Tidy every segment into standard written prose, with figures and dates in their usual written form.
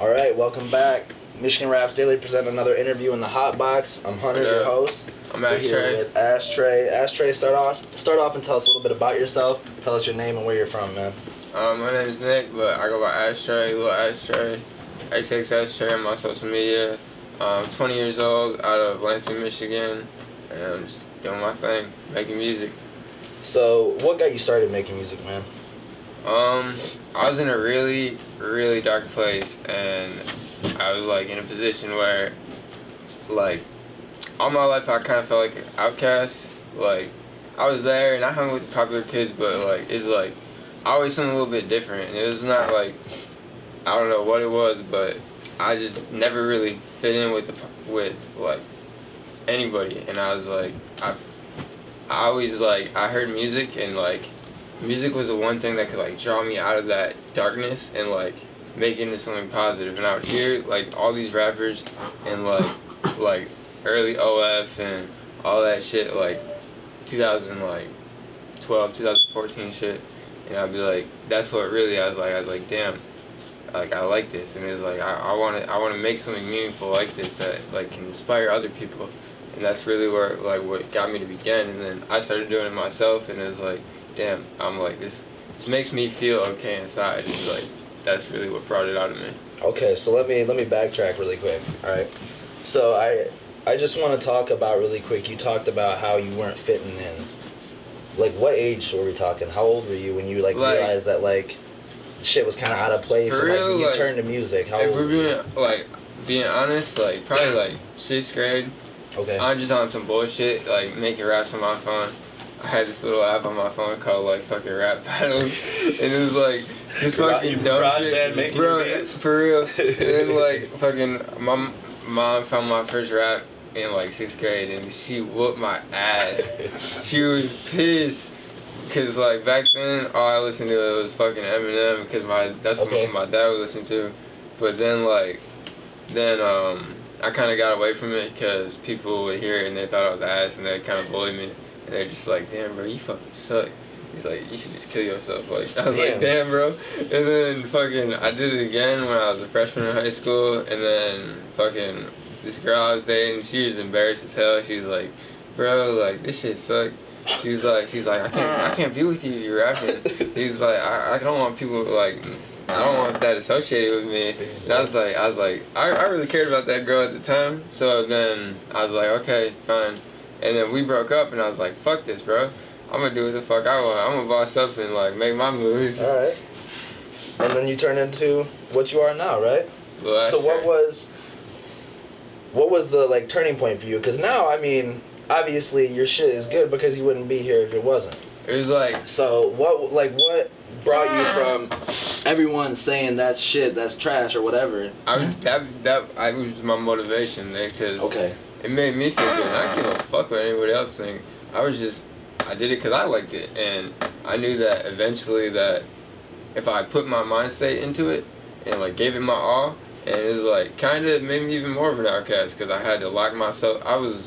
All right, welcome back. Michigan Raps Daily present another interview in the Hot Box. I'm Hunter, your host. I'm We're Ashtray. here with Ashtray. Ashtray, start off and tell us a little bit about yourself. Tell us your name and where you're from, man. My name is Nick, but I go by Ashtray, Lil A, Ashtray on my social media. I'm 20 years old, out of Lansing, Michigan, and I'm just doing my thing, making music. So, what got you started making music, man? I was in a really, really dark place, and I was like in a position where, like, all my life I kind of felt like an outcast. Like, I was there and I hung with the popular kids, but like, it's like always something a little bit different. And it was not like, I don't know what it was, but I just never really fit in with like anybody. And I was like, I always like, I heard music, and like music was the one thing that could like draw me out of that darkness and like make it into something positive. And I would hear like all these rappers and like early OF and all that shit, like 2012, 2014 shit, and I'd be like, that's what really I was like, damn, like I like this, and it was like I want to make something meaningful like this that like can inspire other people, and that's really where like what got me to begin. And then I started doing it myself, and it was like, damn, I'm like this makes me feel okay inside, and like that's really what brought it out of me. Okay, so let me backtrack really quick. All right, so I just want to talk about really quick. You talked about how you weren't fitting in. Like, what age were we talking? How old were you when you like realized that like shit was kind of out of place and real, like you turned to music? How if old we're being honest, like probably like 6th grade. Okay. I'm just on some bullshit, like making raps on my phone. I had this little app on my phone called like fucking Rap Battles, and it was like this fucking dumb shit, bro. For real. And then like fucking my mom found my first rap in like 6th grade, and she whooped my ass. She was pissed, cause like back then all I listened to was fucking Eminem, because that's what my dad would listen to. But then I kind of got away from it because people would hear it and they thought I was ass, and they kind of bullied me. And they're just like, damn, bro, you fucking suck. He's like, you should just kill yourself. Like, I was like, damn, bro. And then fucking, I did it again when I was a freshman in high school. And then fucking, this girl I was dating, she was embarrassed as hell. She's like, bro, like, this shit suck. She's like, I can't be with you. You're rapping. He's like, I don't want people like, I don't want that associated with me. And I was like, I really cared about that girl at the time. So then I was like, okay, fine. And then we broke up, and I was like, fuck this, bro. I'm gonna do what the fuck I want. I'm gonna boss up and like make my moves. All right. And then you turned into what you are now, right? So what was the like turning point for you? Because now, I mean, obviously your shit is good because you wouldn't be here if it wasn't. It was like, so what brought you from everyone saying that's shit, that's trash or whatever? That was my motivation, because it made me feel good. And I didn't give a fuck what anybody else think. I did it because I liked it, and I knew that eventually that if I put my mind state into it and like gave it my all, and it was like kind of made me even more of an outcast, because I had to lock myself. I would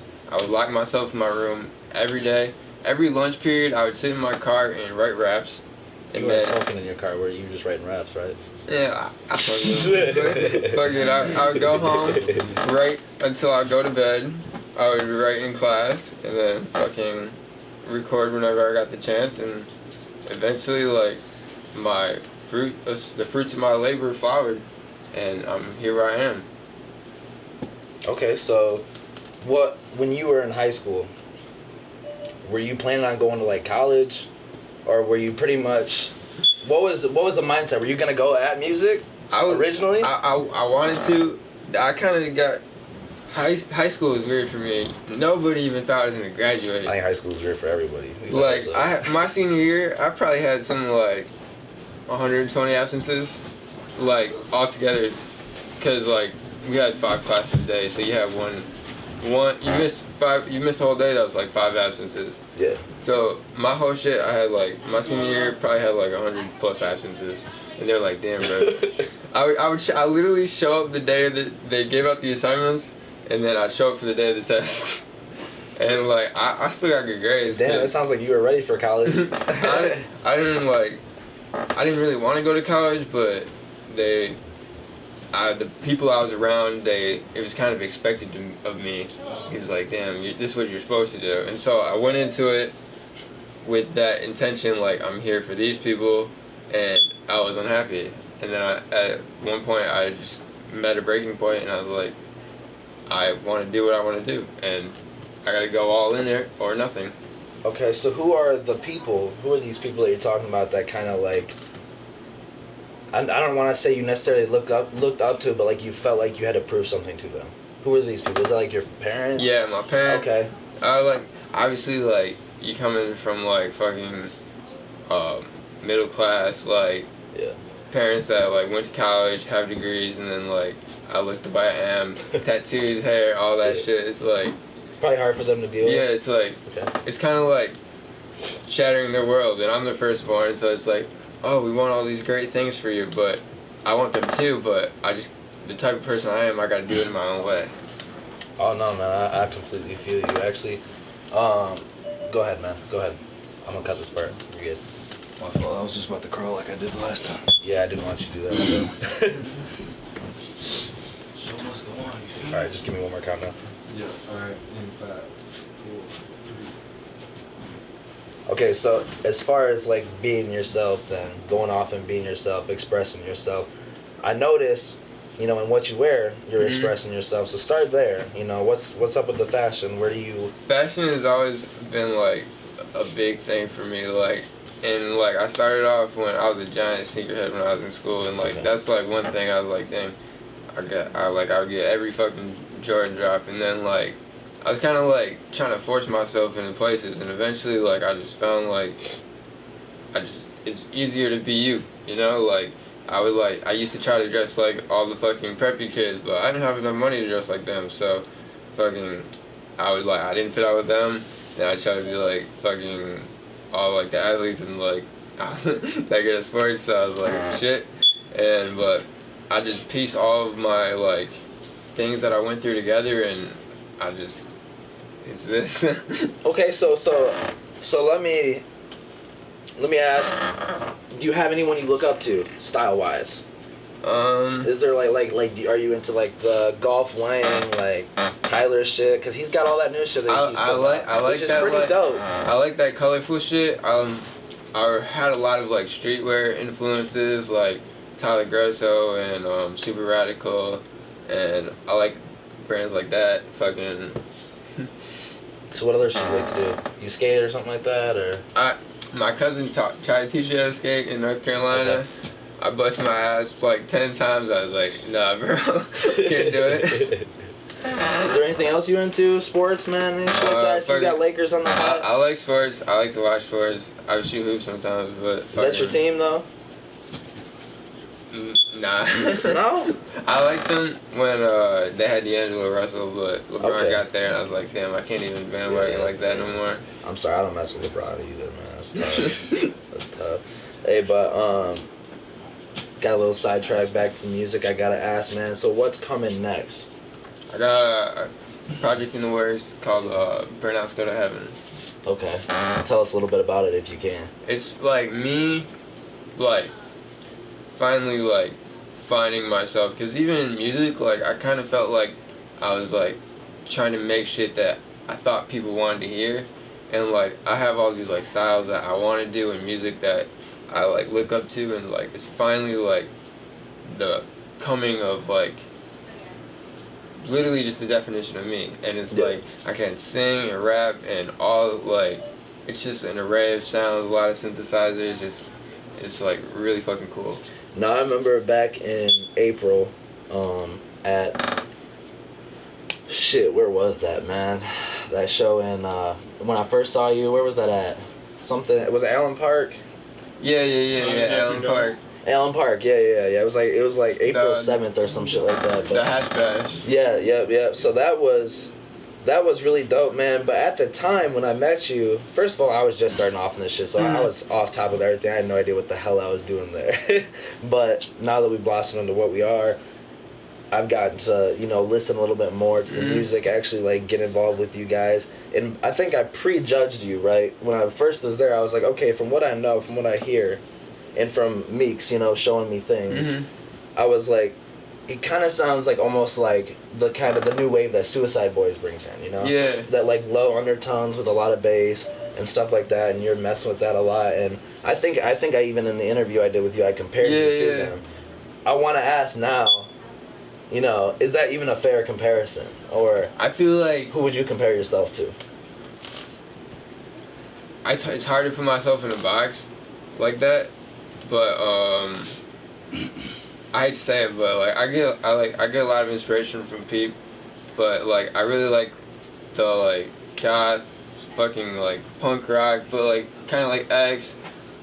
lock myself in my room every day. Every lunch period, I would sit in my car and write raps. You weren't smoking in your car, were you? Just writing raps, right? Yeah, I fuck it. I would go home, write until I go to bed. I would write in class, and then fucking record whenever I got the chance. And eventually, like, the fruits of my labor flowered, and here I am. Okay, so when you were in high school, were you planning on going to like college, or were you pretty much? What was the mindset? Were you gonna go at music originally? I wanted to. I kind of got high school was weird for me. Nobody even thought I was gonna graduate. I think high school was weird for everybody. Like my senior year, I probably had something like 120 absences, like altogether, because like we had 5 classes a day, so you have one. You missed a whole day. That was like 5 absences. Yeah. So my whole shit, I had like my senior year probably had like 100+ absences, and they're like, damn, bro. I literally show up the day that they gave out the assignments, and then I'd show up for the day of the test, and like I still got good grades. Damn, it sounds like you were ready for college. I didn't really want to go to college, but they the people I was around, it was kind of expected of me. He's like, damn, this is what you're supposed to do. And so I went into it with that intention, like, I'm here for these people, and I was unhappy. And then at one point, I just met a breaking point, and I was like, I want to do what I want to do, and I got to go all in there or nothing. Okay, so who are these people that you're talking about that kind of like, I don't want to say you necessarily looked up to, but like you felt like you had to prove something to them? Who are these people? Is that like your parents? Yeah, my parents. Okay. Like, obviously, like, you coming from, like, fucking middle class, like, yeah, parents that, like, went to college, have degrees, and then, like, I looked up I am, tattoos, hair, all that shit. It's like, it's probably hard for them to deal with. yeah, it's like, it's kind of like shattering their world, and I'm the firstborn, so it's like, oh, we want all these great things for you, but I want them too, but the type of person I am, I gotta do it in my own way. Oh no, man, I completely feel you. Actually, go ahead, man. Go ahead. I'm gonna cut this part. You're good. My fault. I was just about to crawl like I did the last time. Yeah, I didn't want you to do that. So. Show must go on. You feel All right, just give me one more countdown. Yeah. All right. In 5, 4, 3. Okay, so as far as like being yourself, then going off and being yourself, expressing yourself, I notice, you know, in what you wear, you're expressing yourself. So start there. You know, what's up with the fashion? Where do you? Fashion has always been like a big thing for me. Like, and like I started off when I was a giant sneakerhead when I was in school, and like that's like one thing I was like, dang, I would get every fucking Jordan drop, and then like I was kind of like trying to force myself into places, and eventually like I just found like it's easier to be you know, like I used to try to dress like all the fucking preppy kids, but I didn't have enough money to dress like them, so fucking I didn't fit out with them, and I tried to be like fucking all like the athletes, and like I wasn't that good at sports, so I was like shit, but I just pieced all of my like things that I went through together, and it's this. Okay, so let me ask, do you have anyone you look up to style wise? Is there like are you into like the Golf Wang, like Tyler shit? Cause he's got all that new shit that I like which is that, pretty like, dope. I like that colorful shit. I had a lot of like streetwear influences, like Tyler Grosso and Super Radical, and I like brands like that. Fucking. So what other shit you like to do? You skate or something like that, or? My cousin tried to teach me how to skate in North Carolina. Okay. I busted my ass like 10 times. I was like, nah, bro, can't do it. Is there anything else you into? Sports, man? Anything like that? So you got Lakers on the hat? I like sports. I like to watch sports. I shoot hoops sometimes, but Is that your team though? Nah. No? I liked them when they had D'Angelo Russell, but LeBron got there, and I was like, damn, I can't even bandwagon like that no more. I'm sorry, I don't mess with LeBron either, man. That's tough. That's tough. Hey, but got a little sidetracked back from music. I gotta ask, man. So what's coming next? I got a project in the works called Burnouts Go to Heaven. Okay. Tell us a little bit about it if you can. It's like me, like, finally, like, finding myself. Because even in music, like, I kind of felt like I was, like, trying to make shit that I thought people wanted to hear. And, like, I have all these, like, styles that I want to do in music that I, like, look up to. And, like, it's finally, like, the coming of, like, literally just the definition of me. And it's like I can sing and rap and all, like, it's just an array of sounds, a lot of synthesizers. It's like really fucking cool. Now I remember back in April at where was that, man? That show in when I first saw you, where was that at? Something, was it Allen Park? Yeah, Allen Park. Allen Park, yeah. It was like April 7th or some shit like that. But the Hash Bash. Yeah. So that was really dope, man. But at the time when I met you, first of all, I was just starting off in this shit, so I was off top of everything. I had no idea what the hell I was doing there. But now that we blossomed into what we are, I've gotten to, you know, listen a little bit more to the music, actually, like, get involved with you guys. And I think I prejudged you, right? When I first was there, I was like, okay, from what I know, from what I hear, and from Meeks, you know, showing me things, I was like, it kind of sounds like almost like the new wave that Suicide Boys brings in, you know? Yeah. That like low undertones with a lot of bass and stuff like that, and you're messing with that a lot. And I think I even in the interview I did with you, I compared you to them. I want to ask now, you know, is that even a fair comparison? Or I feel like who would you compare yourself to? it's hard to put myself in a box like that, but I hate to say it, but like I get a lot of inspiration from Peep, but like I really like the like goth, fucking like punk rock, but like kind of like X,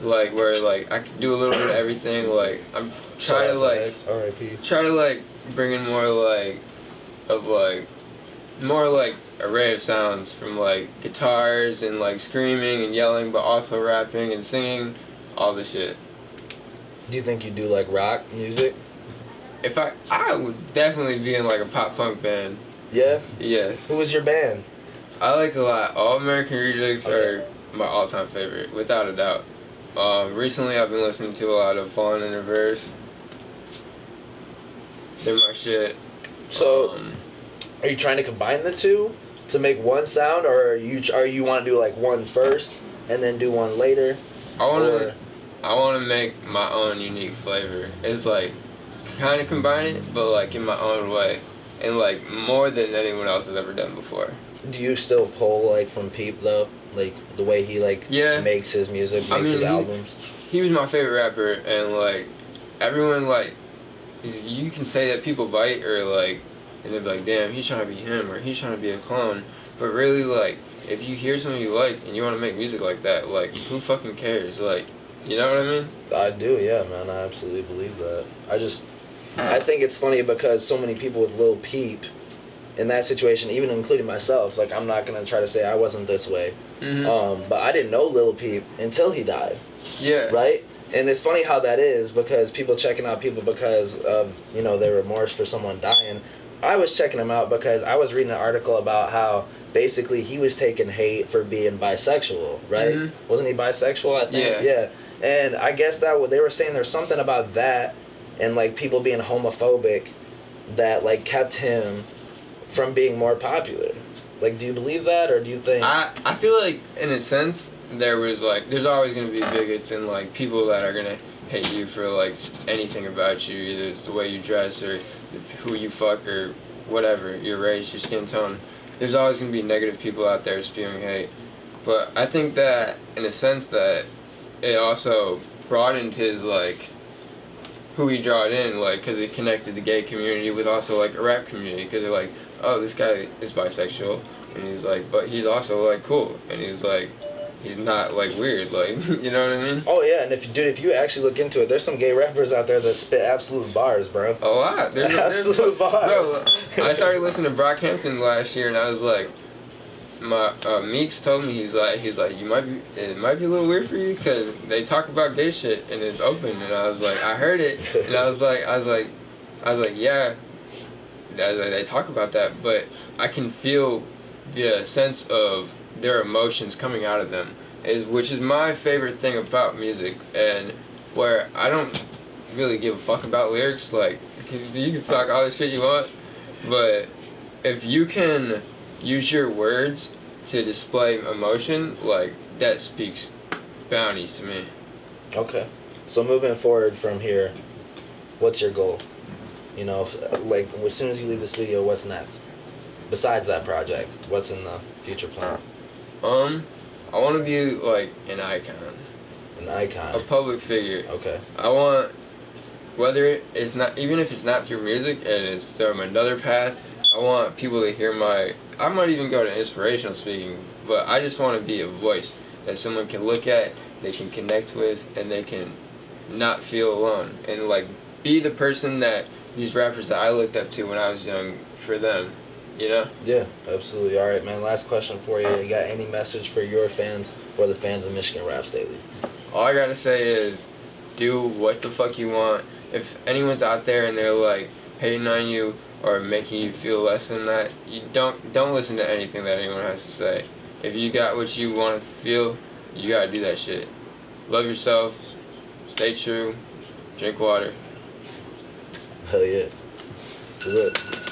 like where like I can do a little bit of everything. Like I'm trying to like R.I.P. try to like bring in more like array of sounds from like guitars and like screaming and yelling, but also rapping and singing, all the shit. Do you think you do like rock music? If I would definitely be in like a pop punk band. Yeah? Yes. Who was your band? I like a lot. All American Rejects Okay. are my all-time favorite, without a doubt. Recently I've been listening to a lot of Fallen in Reverse. They're my shit. So, are you trying to combine the two to make one sound, or are you want to do like one first and then do one later? I want to make my own unique flavor. It's like kind of combine it, but like in my own way, and like more than anyone else has ever done before. Do you still pull like from Peep though, like the way he like makes his music, makes his albums? He was my favorite rapper, and like everyone like you can say that people bite or like, and they'll be like, damn, he's trying to be him or he's trying to be a clone, but really like if you hear something you like and you want to make music like that, like who fucking cares? Like, you know what I mean? I do, yeah, man. I absolutely believe that. I think it's funny because so many people with Lil Peep in that situation, even including myself, like I'm not gonna try to say I wasn't this way, but I didn't know Lil Peep until he died. Yeah. Right. And it's funny how that is, because people checking out people because of, you know, their remorse for someone dying. I was checking him out because I was reading an article about how basically he was taking hate for being bisexual, right? Wasn't he bisexual, I think? Yeah. And I guess that what they were saying, there's something about that and like people being homophobic that like kept him from being more popular. Like, do you believe that, or do you think... I feel like, in a sense, there's always going to be bigots and, like, people that are going to hate you for, like, anything about you. Either it's the way you dress or who you fuck or whatever, your race, your skin tone. There's always going to be negative people out there spewing hate. But I think that, in a sense, that it also broadened his, like, who he drawed in, like, because it connected the gay community with also, like, a rap community. Because they're like, oh, this guy is bisexual, and he's like, but he's also like cool, and he's like, he's not like weird, like, you know what I mean? Oh yeah, and if you actually look into it, there's some gay rappers out there that spit absolute bars, bro. A lot. There's absolute bars. Bro, I started listening to Brockhampton last year, and I was like, my Meeks told me he's like it might be a little weird for you because they talk about gay shit and it's open, and I was like, I heard it, and I was like yeah. They talk about that, but I can feel the sense of their emotions coming out of them, which is my favorite thing about music, and where I don't really give a fuck about lyrics. Like, you can talk all the shit you want, but if you can use your words to display emotion, like, that speaks bounties to me. Okay. So moving forward from here, what's your goal? You know, like, as soon as you leave the studio, what's next? Besides that project, what's in the future plan? I want to be, like, an icon. An icon? A public figure. Okay. I want, whether it's not, even if it's not through music and it's through another path, I want people to hear I might even go to inspirational speaking, but I just want to be a voice that someone can look at, they can connect with, and they can not feel alone. And, like, be the person that these rappers that I looked up to when I was young for them, you know? Yeah, absolutely. All right, man, last question for you. You got any message for your fans or the fans of Michigan Raps Daily? All I gotta say is, do what the fuck you want. If anyone's out there and they're like hating on you or making you feel less than that, you don't listen to anything that anyone has to say. If you got what you want to feel, you gotta do that shit. Love yourself, stay true, drink water. Hell yeah. Do it.